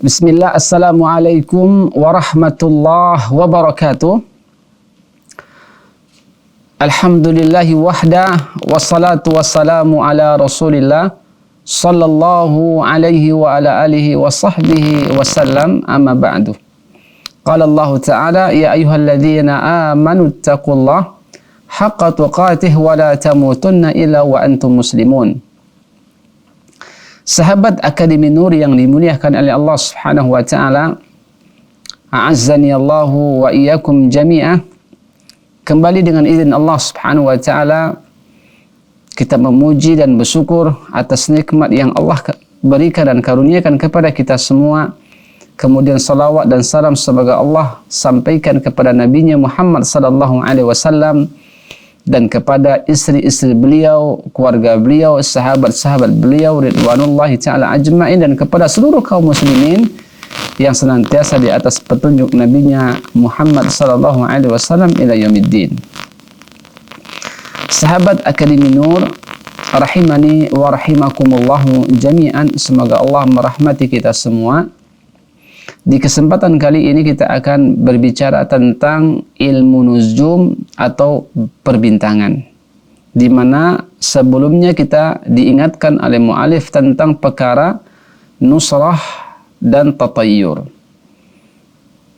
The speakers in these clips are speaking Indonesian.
Bismillah, assalamualaikum warahmatullahi wabarakatuh. Alhamdulillahi wahda, wassalatu wassalamu ala rasulillah sallallahu alaihi wa ala alihi wa sahbihi wasallam, amma ba'du. Qala Allah Ta'ala, ya ayyuhalladzina amanu attaqullah haqqa tuqatih wa la tamutunna illa wa antum muslimun. Sahabat Akademi Nur yang dimuliakan oleh Allah Subhanahu wa taala, a'azzani Allahu wa iyyakum jami'ah. Kembali dengan izin Allah Subhanahu wa taala kita memuji dan bersyukur atas nikmat yang Allah berikan dan karuniakan kepada kita semua. Kemudian salawat dan salam semoga Allah sampaikan kepada nabinya Muhammad sallallahu alaihi wasallam dan kepada istri-istri beliau, keluarga beliau, sahabat-sahabat beliau ridwanullahi ta'ala ajma'in, dan kepada seluruh kaum muslimin yang senantiasa di atas petunjuk nabinya Muhammad sallallahu alaihi wasallam ila yaumiddin. Sahabat Akademi Nur rahimani wa rahimakumullah jami'an, semoga Allah merahmati kita semua. Di kesempatan kali ini kita akan berbicara tentang ilmu nujum atau perbintangan, di mana sebelumnya kita diingatkan oleh mu'alif tentang perkara nusrah dan tatayyur.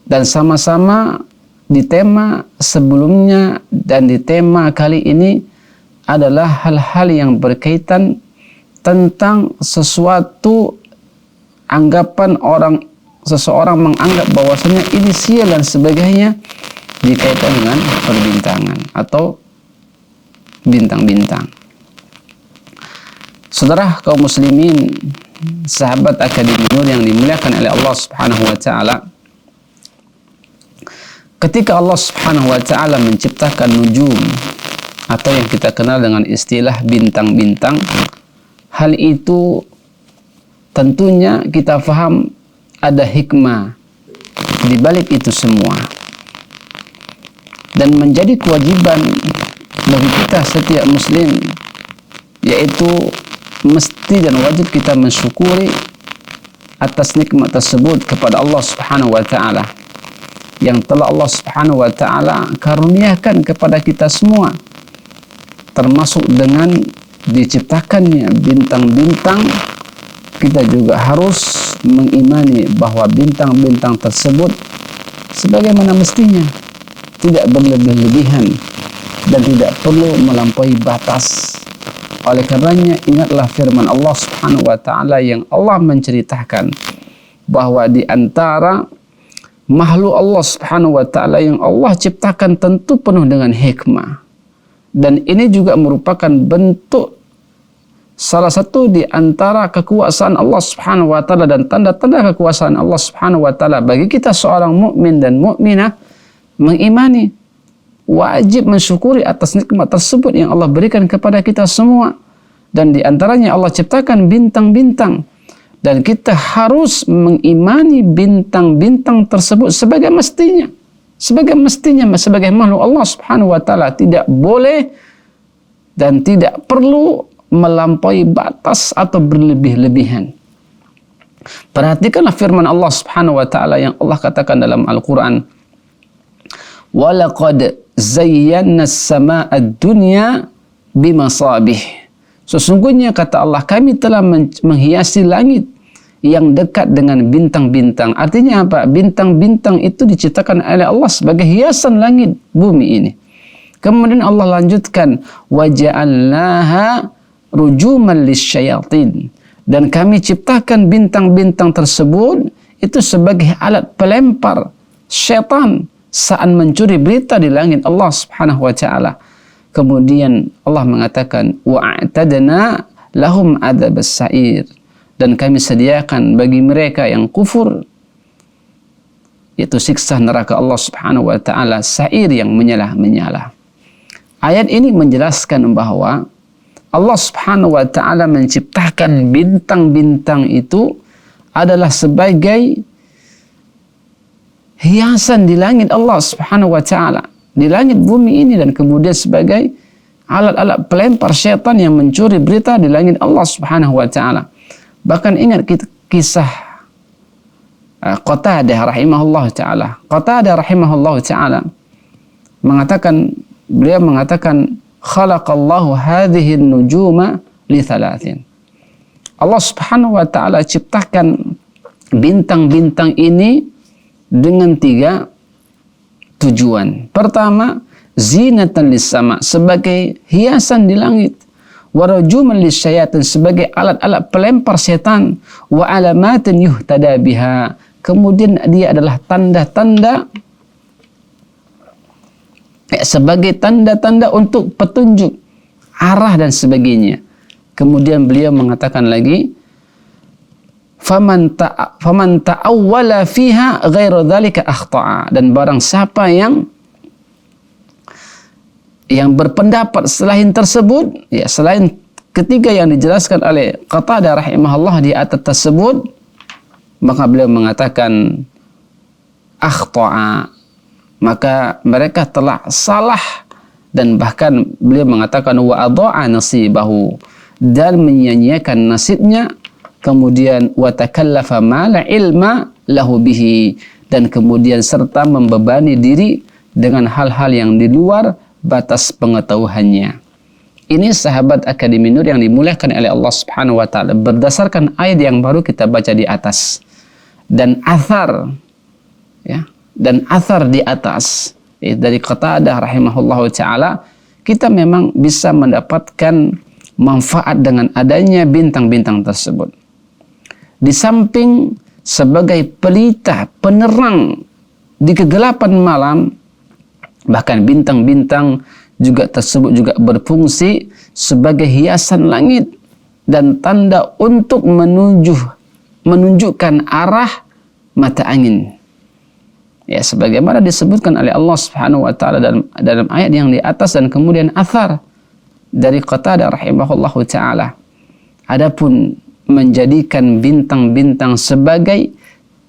Dan sama-sama di tema sebelumnya dan di tema kali ini adalah hal-hal yang berkaitan tentang sesuatu anggapan seseorang menganggap bahwasanya inisial dan sebagainya dikaitkan dengan perbintangan atau bintang-bintang. Saudara kaum muslimin, sahabat Akademi Nur yang dimuliakan oleh Allah Subhanahu wa taala, ketika Allah Subhanahu wa taala menciptakan nujum atau yang kita kenal dengan istilah bintang-bintang, hal itu tentunya kita faham ada hikmah di balik itu semua, dan menjadi kewajiban bagi kita setiap muslim, yaitu mesti dan wajib kita mensyukuri atas nikmat tersebut kepada Allah Subhanahu wa taala yang telah Allah Subhanahu wa taala karuniakan kepada kita semua, termasuk dengan diciptakannya bintang-bintang. Kita juga harus mengimani bahwa bintang-bintang tersebut sebagaimana mestinya tidak berlebih-lebihan dan tidak perlu melampaui batas. Oleh karenanya ingatlah firman Allah Subhanahu wa taala yang Allah menceritakan bahwa di antara makhluk Allah Subhanahu wa taala yang Allah ciptakan tentu penuh dengan hikmah, dan ini juga merupakan bentuk salah satu di antara kekuasaan Allah Subhanahu wa taala dan tanda-tanda kekuasaan Allah Subhanahu wa taala bagi kita seorang mukmin dan mukminah mengimani, wajib mensyukuri atas nikmat tersebut yang Allah berikan kepada kita semua. Dan di antaranya Allah ciptakan bintang-bintang, dan kita harus mengimani bintang-bintang tersebut sebagai mestinya, sebagai makhluk Allah Subhanahu wa taala. Tidak boleh dan tidak perlu melampaui batas atau berlebih-lebihan. Perhatikanlah firman Allah Subhanahu wa taala yang Allah katakan dalam Al-Qur'an, "Walaqad zayyana as-samaa'a ad-dunya bimasabih." Sesungguhnya kata Allah, kami telah menghiasi langit yang dekat dengan bintang-bintang. Artinya apa? Bintang-bintang itu diciptakan oleh Allah sebagai hiasan langit bumi ini. Kemudian Allah lanjutkan, "Wa ja'alnaha rujuman lisyayatin." Dan kami ciptakan bintang-bintang tersebut itu sebagai alat pelempar syaitan saat mencuri berita di langit Allah Subhanahu wa taala. Kemudian Allah mengatakan, wa'tadna lahum adzabas sa'ir, dan kami sediakan bagi mereka yang kufur yaitu siksa neraka Allah Subhanahu wa taala, sa'ir yang menyala-menyala. Ayat ini menjelaskan bahwa Allah Subhanahu wa taala menciptakan bintang-bintang itu adalah sebagai hiasan di langit Allah Subhanahu wa taala, di langit bumi ini, dan kemudian sebagai alat-alat pelempar syaitan yang mencuri berita di langit Allah Subhanahu wa taala. Bahkan ingat kisah Qatadah rahimahullah ta'ala. Qatadah rahimahullah ta'ala beliau mengatakan khalaqallahu hadhihi nujuma li thalathin. Allah Subhanahu wa ta'ala ciptakan bintang-bintang ini dengan 3 tujuan. Pertama, zinatan lis-sama, sebagai hiasan di langit. Wa rajuman lisyayatin, sebagai alat-alat pelempar setan. Wa alamatin yuhtada biha, kemudian dia adalah tanda-tanda, sebagai tanda-tanda untuk petunjuk arah dan sebagainya. Kemudian beliau mengatakan lagi, faman ta'awwala fiha ghairu dzalika akhta'a, dan barang siapa yang berpendapat selain tersebut, ya selain ketiga yang dijelaskan oleh Qatadah rahimahullah di atas tersebut, maka beliau mengatakan akhta'a, maka mereka telah salah. Dan bahkan beliau mengatakan wa adha'a nasibahu, dan menyia-nyiakan nasibnya. Kemudian wa takallafa ma la ilma lahu bihi, dan kemudian serta membebani diri dengan hal-hal yang di luar batas pengetahuannya. Ini sahabat Akademi Nur yang dimuliakan oleh Allah Subhanahu wa taala, berdasarkan ayat yang baru kita baca di atas dan athar, ya, dan athar di atas dari Qatadah rahimahullahu taala, kita memang bisa mendapatkan manfaat dengan adanya bintang-bintang tersebut. Di samping sebagai pelita, penerang di kegelapan malam, bahkan bintang-bintang juga tersebut juga berfungsi sebagai hiasan langit dan tanda untuk menunjukkan arah mata angin. Ya, sebagaimana disebutkan oleh Allah Subhanahu wa taala dalam ayat yang di atas, dan kemudian athar dari Qatadah rahimahullahu taala. Adapun menjadikan bintang-bintang sebagai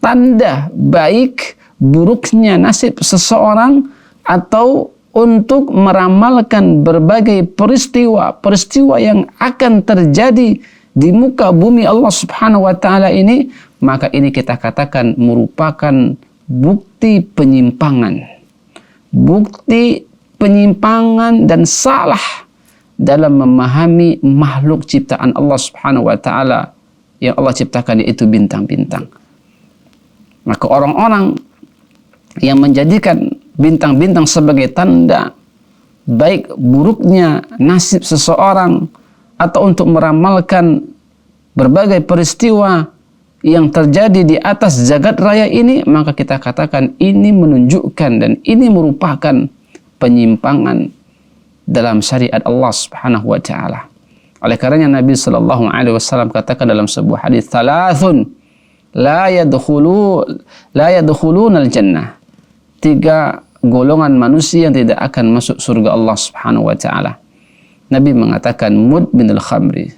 tanda baik buruknya nasib seseorang, atau untuk meramalkan berbagai peristiwa yang akan terjadi di muka bumi Allah Subhanahu wa taala ini, maka ini kita katakan merupakan bukti penyimpangan dan salah dalam memahami makhluk ciptaan Allah Subhanahu wa taala yang Allah ciptakan, yaitu bintang-bintang. Maka orang-orang yang menjadikan bintang-bintang sebagai tanda baik buruknya nasib seseorang, atau untuk meramalkan berbagai peristiwa yang terjadi di atas jagat raya ini, maka kita katakan ini menunjukkan dan ini merupakan penyimpangan dalam syariat Allah Subhanahu wa taala. Oleh karenanya Nabi sallallahu alaihi wasallam katakan dalam sebuah hadis, "Thalathun la yadkhuluna al-jannah." 3 golongan manusia yang tidak akan masuk surga Allah Subhanahu wa taala. Nabi mengatakan mudminul khamri,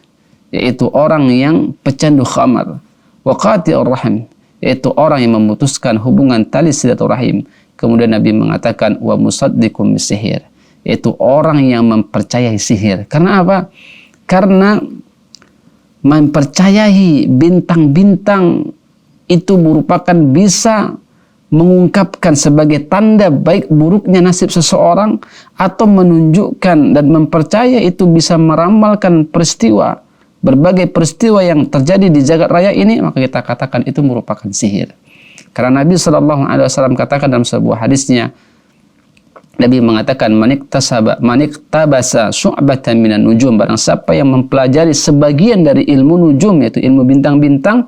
yaitu orang yang pecandu khamar, wa qati'ur rahim, yaitu orang yang memutuskan hubungan tali silaturahim. Kemudian Nabi mengatakan wa musaddiqum bisihir, yaitu orang yang mempercayai sihir. Karena apa? Karena mempercayai bintang-bintang itu merupakan bisa mengungkapkan sebagai tanda baik buruknya nasib seseorang, atau menunjukkan dan mempercaya itu bisa meramalkan berbagai peristiwa yang terjadi di jagat raya ini, maka kita katakan itu merupakan sihir. Karena Nabi SAW katakan dalam sebuah hadisnya, Nabi mengatakan maniktabasa syu'batan minan nujum, barang siapa yang mempelajari sebagian dari ilmu nujum, yaitu ilmu bintang-bintang,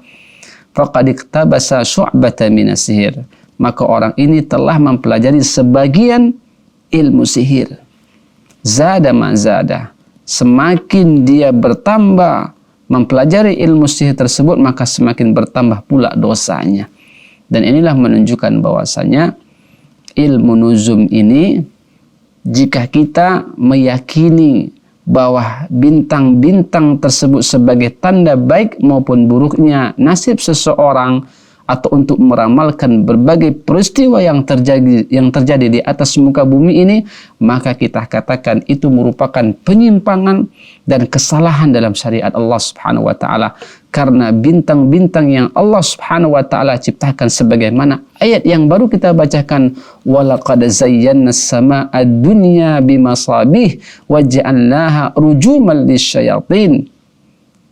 faqad iktabasa syu'batan minas sihir, maka orang ini telah mempelajari sebagian ilmu sihir. Zada ma zada, semakin dia bertambah mempelajari ilmu sihir tersebut, maka semakin bertambah pula dosanya. Dan inilah menunjukkan bahwasanya ilmu nuzum ini, jika kita meyakini bahwa bintang-bintang tersebut sebagai tanda baik maupun buruknya nasib seseorang, atau untuk meramalkan berbagai peristiwa yang terjadi di atas muka bumi ini, maka kita katakan itu merupakan penyimpangan dan kesalahan dalam syariat Allah Subhanahu wa taala. Karena bintang-bintang yang Allah Subhanahu wa taala ciptakan sebagaimana ayat yang baru kita bacakan, walaqad zayyana as-samaa'a ad-dunya bimasabih wa ja'alnaha rujuman lisyayatin.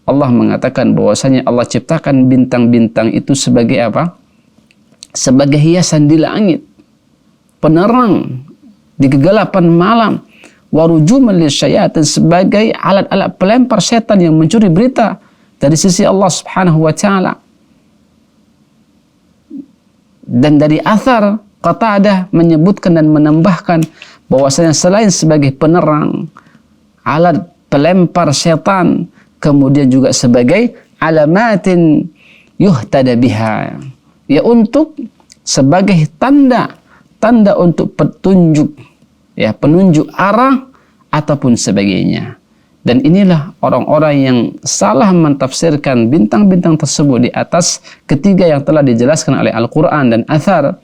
Allah mengatakan bahwasanya Allah ciptakan bintang-bintang itu sebagai apa? Sebagai hiasan di langit, penerang di kegelapan malam, warujuman lisyayatin, sebagai alat-alat pelempar setan yang mencuri berita dari sisi Allah Subhanahu wa taala. Dan dari athar Qatadah menyebutkan dan menambahkan bahwasanya selain sebagai penerang, alat pelempar setan, kemudian juga sebagai alamatin yuhtada biha, ya, untuk sebagai tanda untuk petunjuk, ya, penunjuk arah ataupun sebagainya. Dan inilah orang-orang yang salah mentafsirkan bintang-bintang tersebut di atas ketiga yang telah dijelaskan oleh Al-Quran dan athar.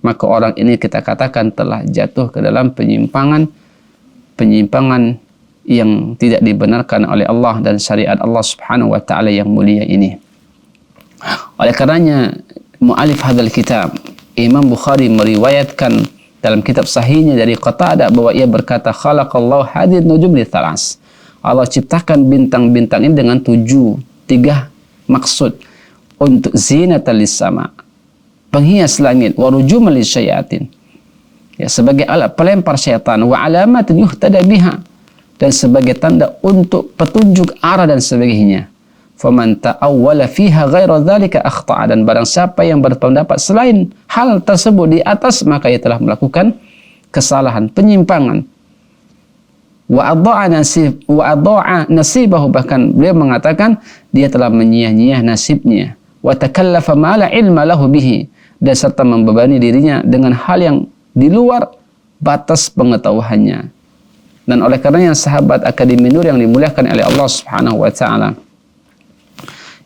Maka orang ini kita katakan telah jatuh ke dalam penyimpangan yang tidak dibenarkan oleh Allah dan syariat Allah Subhanahu wa taala yang mulia ini. Oleh karenanya mu'alif hadzal kitab, Imam Bukhari meriwayatkan dalam kitab sahihnya dari Qatadah bahwa ia berkata, khalaqallahu hadhihi nujum li thalas. Allah ciptakan bintang-bintang ini dengan tiga maksud. Untuk zinatan lis sama, penghias langit, wa rujuman lisyayatin, ya, sebagai alat pelempar syaitan, wa alamatin yuhtada biha, dan sebagai tanda untuk petunjuk arah dan sebagainya. Faman ta'awwala fiha ghaira dzalika akhta'a, dan barang siapa yang berpendapat selain hal tersebut di atas, maka ia telah melakukan kesalahan, penyimpangan. Wa adha'a nasibahu, bahkan beliau mengatakan dia telah menyia-nyiah nasibnya. Wa takallafa ma la ilma lahu bihi, dan serta membebani dirinya dengan hal yang di luar batas pengetahuannya. Dan oleh karenanya sahabat Akademi Nur yang dimuliakan oleh Allah Subhanahu wa taala,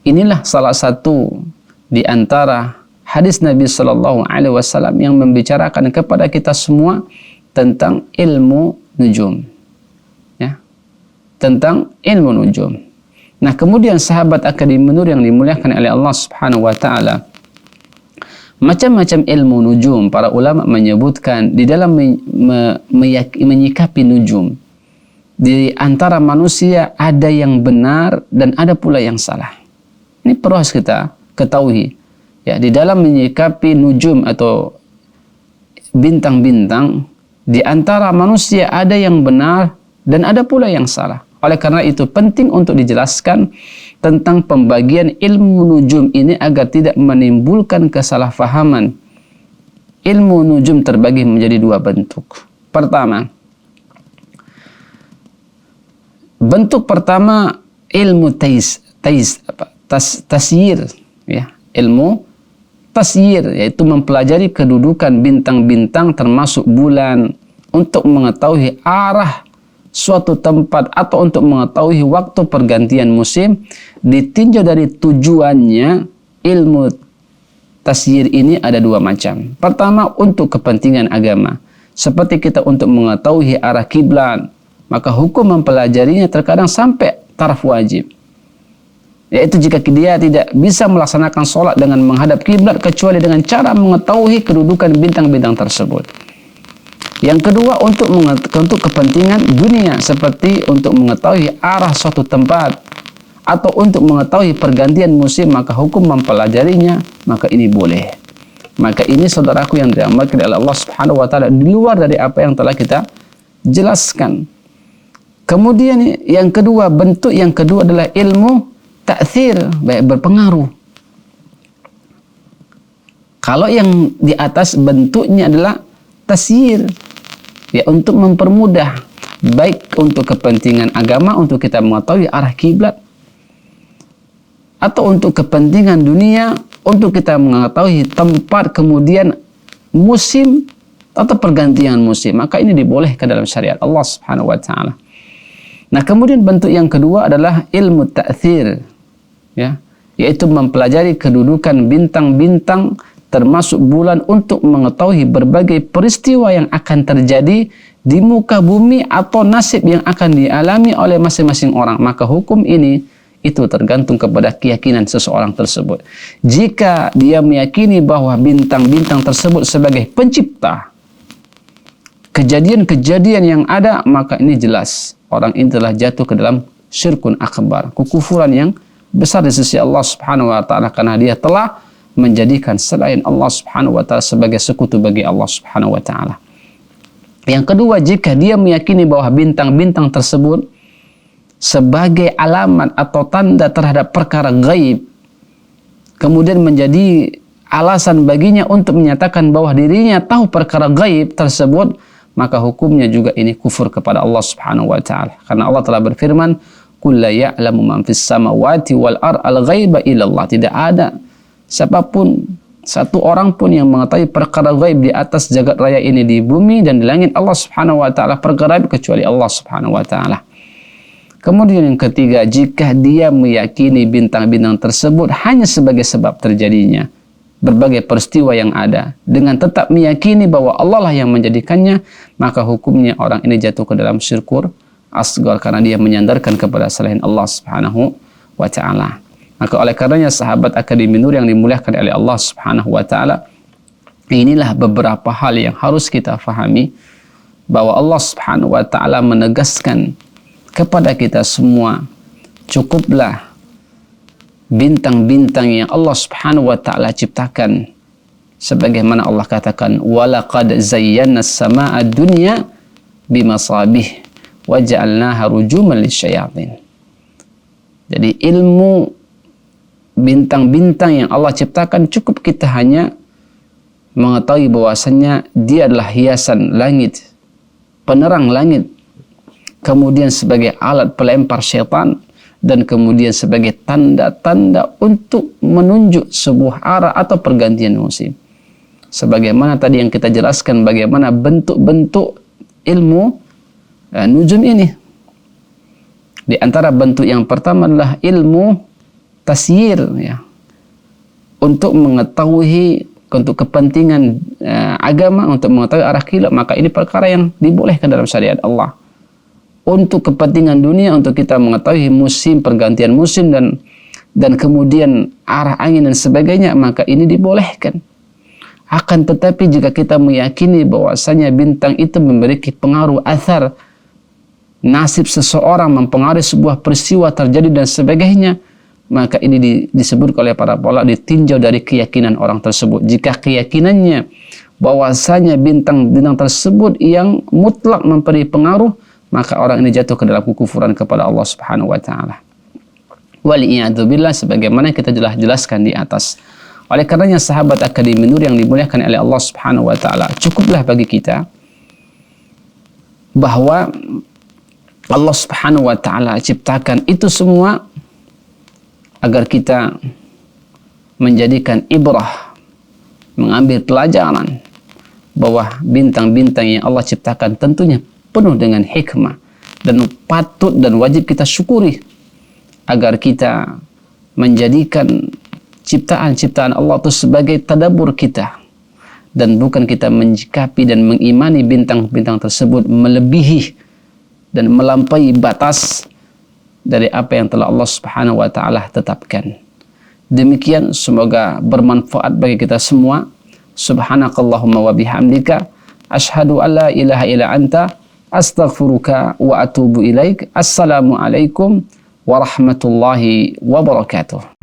inilah salah satu di antara hadis Nabi sallallahu alaihi wasallam yang membicarakan kepada kita semua tentang ilmu nujum, ya, tentang ilmu nujum. Nah, kemudian sahabat Akademi Nur yang dimuliakan oleh Allah Subhanahu wa taala, macam-macam ilmu nujum para ulama menyebutkan di dalam menyikapi nujum. Di antara manusia ada yang benar dan ada pula yang salah. Ini perlu harus kita ketahui. Ya, di dalam menyikapi nujum atau bintang-bintang, di antara manusia ada yang benar dan ada pula yang salah. Oleh karena itu penting untuk dijelaskan tentang pembagian ilmu nujum ini agar tidak menimbulkan kesalahpahaman. Ilmu nujum terbagi menjadi dua bentuk. Pertama, bentuk pertama ilmu tasyir, ya, ilmu tasyir, yaitu mempelajari kedudukan bintang-bintang termasuk bulan untuk mengetahui arah suatu tempat atau untuk mengetahui waktu pergantian musim. Ditinjau dari tujuannya, ilmu tasyir ini ada dua macam. Pertama, untuk kepentingan agama, seperti kita untuk mengetahui arah kiblat, maka hukum mempelajarinya terkadang sampai taraf wajib, yaitu jika dia tidak bisa melaksanakan sholat dengan menghadap kiblat kecuali dengan cara mengetahui kedudukan bintang-bintang tersebut. Yang kedua, untuk kepentingan dunia, seperti untuk mengetahui arah suatu tempat atau untuk mengetahui pergantian musim, maka hukum mempelajarinya, maka ini boleh. Maka ini saudaraku yang dirahmati oleh Allah Subhanahu wa taala, di luar dari apa yang telah kita jelaskan. Kemudian yang kedua, bentuk yang kedua adalah ilmu ta'thir, baik berpengaruh. Kalau yang di atas bentuknya adalah tasyir, ya, untuk mempermudah, baik untuk kepentingan agama, untuk kita mengetahui arah kiblat, atau untuk kepentingan dunia, untuk kita mengetahui tempat kemudian musim atau pergantian musim, maka ini dibolehkan dalam syariat Allah Subhanahu wa taala. Nah, kemudian bentuk yang kedua adalah ilmu ta'thir, ya, yaitu mempelajari kedudukan bintang-bintang termasuk bulan untuk mengetahui berbagai peristiwa yang akan terjadi di muka bumi atau nasib yang akan dialami oleh masing-masing orang. Maka hukum ini itu tergantung kepada keyakinan seseorang tersebut. Jika dia meyakini bahwa bintang-bintang tersebut sebagai pencipta kejadian-kejadian yang ada, maka ini jelas orang ini telah jatuh ke dalam syirkun akbar, kekufuran yang besar di sisi Allah Subhanahu wa taala, karena dia telah menjadikan selain Allah Subhanahu wa taala sebagai sekutu bagi Allah Subhanahu wa taala. Yang kedua, jika dia meyakini bahwa bintang-bintang tersebut sebagai alamat atau tanda terhadap perkara gaib, kemudian menjadi alasan baginya untuk menyatakan bahwa dirinya tahu perkara gaib tersebut, maka hukumnya juga ini kufur kepada Allah Subhanahu wa taala. Karena Allah telah berfirman, "Qul la ya'lamu man fis samawati wal ardil ghaiba illallah." Tidak ada siapapun, satu orang pun yang mengetahui perkara gaib di atas jagat raya ini, di bumi dan di langit Allah Subhanahu wa taala, perkara gaib kecuali Allah Subhanahu wa taala. Kemudian yang ketiga, jika dia meyakini bintang-bintang tersebut hanya sebagai sebab terjadinya berbagai peristiwa yang ada, dengan tetap meyakini bahwa Allah lah yang menjadikannya, maka hukumnya orang ini jatuh ke dalam syirkur asgar, karena dia menyandarkan kepada selain Allah Subhanahu wa taala. Maka oleh karenanya sahabat Akademi Nur yang dimuliakan oleh Allah Subhanahu wa taala, inilah beberapa hal yang harus kita fahami, bahwa Allah Subhanahu wa taala menegaskan kepada kita semua, cukuplah bintang-bintang yang Allah Subhanahu wa taala ciptakan, sebagaimana Allah katakan, walaqad zayyana as-samaa'a ad-dunya bimasabih wa ja'alnaha rujuman lisyayatin. Jadi ilmu bintang-bintang yang Allah ciptakan cukup kita hanya mengetahui bahwasannya dia adalah hiasan langit, penerang langit, kemudian sebagai alat pelempar syaitan, dan kemudian sebagai tanda-tanda untuk menunjuk sebuah arah atau pergantian musim. Sebagaimana tadi yang kita jelaskan bagaimana bentuk-bentuk ilmu nujum ini. Di antara bentuk yang pertama adalah ilmu tasyir, ya, untuk mengetahui, untuk kepentingan agama, untuk mengetahui arah kiblat, maka ini perkara yang dibolehkan dalam syariat Allah. Untuk kepentingan dunia, untuk kita mengetahui musim, pergantian musim, dan kemudian arah angin dan sebagainya, maka ini dibolehkan. Akan tetapi jika kita meyakini bahwasanya bintang itu memiliki pengaruh athar, nasib seseorang, mempengaruhi sebuah peristiwa terjadi dan sebagainya, maka ini disebut oleh para ulama ditinjau dari keyakinan orang tersebut. Jika keyakinannya bahwasanya bintang-bintang tersebut yang mutlak memberi pengaruh, maka orang ini jatuh ke dalam kekufuran kepada Allah Subhanahu wa taala. Waliyadzubillah, sebagaimana kita jelaskan di atas. Oleh karenanya sahabat Akademi Nur yang dimuliakan oleh Allah Subhanahu wa taala, cukuplah bagi kita bahwa Allah Subhanahu wa taala ciptakan itu semua agar kita menjadikan ibrah, mengambil pelajaran bahwa bintang-bintang yang Allah ciptakan tentunya penuh dengan hikmah, dan patut dan wajib kita syukuri, agar kita menjadikan ciptaan-ciptaan Allah itu sebagai tadabbur kita, dan bukan kita menjikapi dan mengimani bintang-bintang tersebut melebihi dan melampaui batas dari apa yang telah Allah Subhanahu wa taala tetapkan. Demikian, semoga bermanfaat bagi kita semua. Subhanakallahumma wa bihamdika asyhadu an la ilaha illa anta astaghfiruka wa atubu ilaik. Assalamualaikum warahmatullahi wabarakatuh.